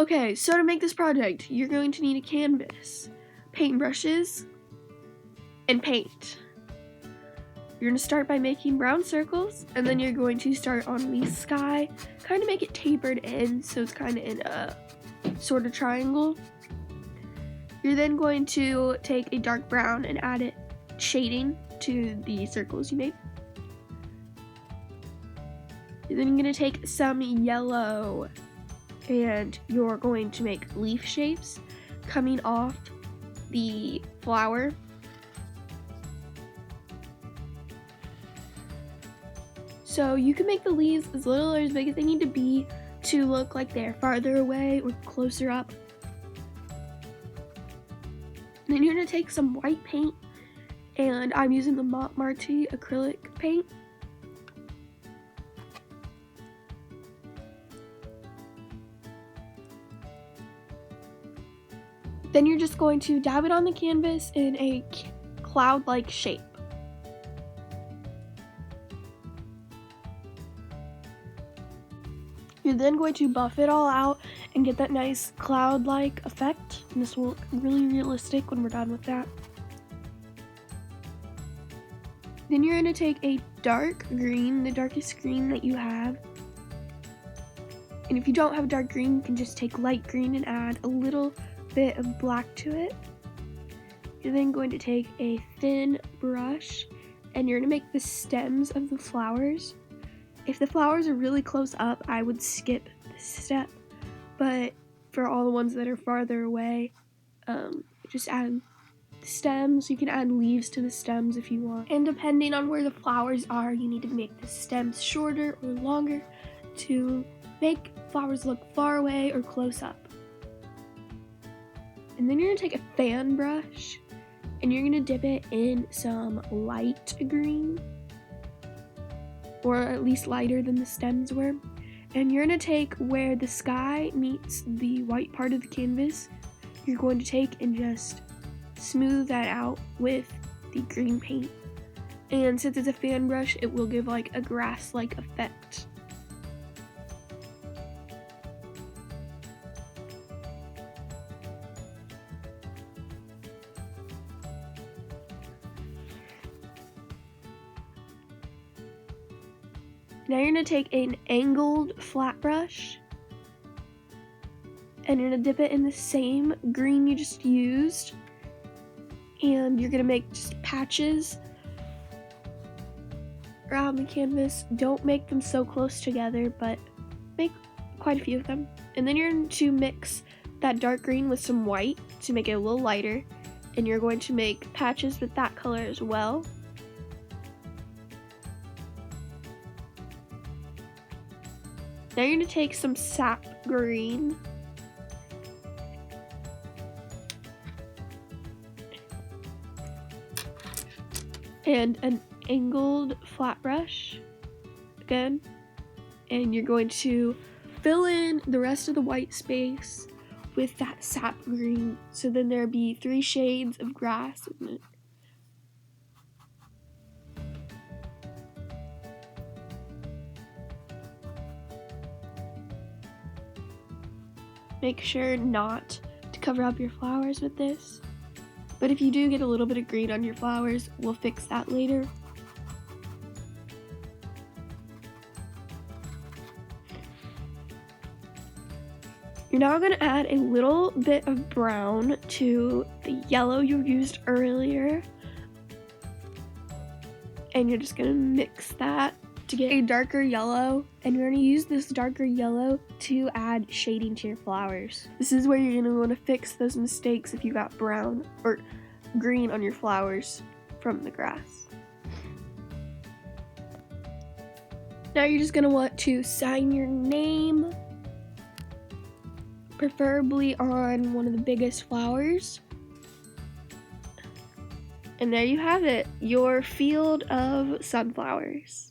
Okay, so to make this project, you're going to need a canvas, paintbrushes, and paint. You're going to start by making brown circles, and then you're going to start on the sky, kind of make it tapered in so it's kind of in a sort of triangle. You're then going to take a dark brown and add it shading to the circles you made. Then you're going to take some yellow and you're going to make leaf shapes coming off the flower. So you can make the leaves as little or as big as they need to be to look like they're farther away or closer up. And then you're going to take some white paint, and I'm using the Montmartre acrylic paint. Then you're just going to dab it on the canvas in a cloud-like shape. You're then going to buff it all out and get that nice cloud-like effect. And this will look really realistic when we're done with that. Then you're going to take a dark green, the darkest green that you have. And if you don't have dark green, you can just take light green and add a little bit of black to it. You're then going to take a thin brush and you're going to make the stems of the flowers. If the flowers are really close up, I would skip this step, but for all the ones that are farther away, just add stems. You can add leaves to the stems if you want, and depending on where the flowers are, you need to make the stems shorter or longer to make flowers look far away or close up. And then you're going to take a fan brush and you're going to dip it in some light green, or at least lighter than the stems were. And you're going to take where the sky meets the white part of the canvas, you're going to take and just smooth that out with the green paint. And since it's a fan brush, it will give like a grass-like effect. Now you're going to take an angled flat brush and you're going to dip it in the same green you just used, and you're going to make just patches around the canvas. Don't make them so close together, but make quite a few of them. And then you're going to mix that dark green with some white to make it a little lighter, and you're going to make patches with that color as well. Now you're going to take some sap green and an angled flat brush again, and you're going to fill in the rest of the white space with that sap green, so then there'll be 3 shades of grass in it. Make sure not to cover up your flowers with this, but if you do get a little bit of green on your flowers, we'll fix that later. You're now going to add a little bit of brown to the yellow you used earlier, and you're just going to mix that to get a darker yellow, and you're going to use this darker yellow to add shading to your flowers. This is where you're going to want to fix those mistakes if you got brown or green on your flowers from the grass. Now you're just going to want to sign your name, preferably on one of the biggest flowers. And there you have it, your field of sunflowers.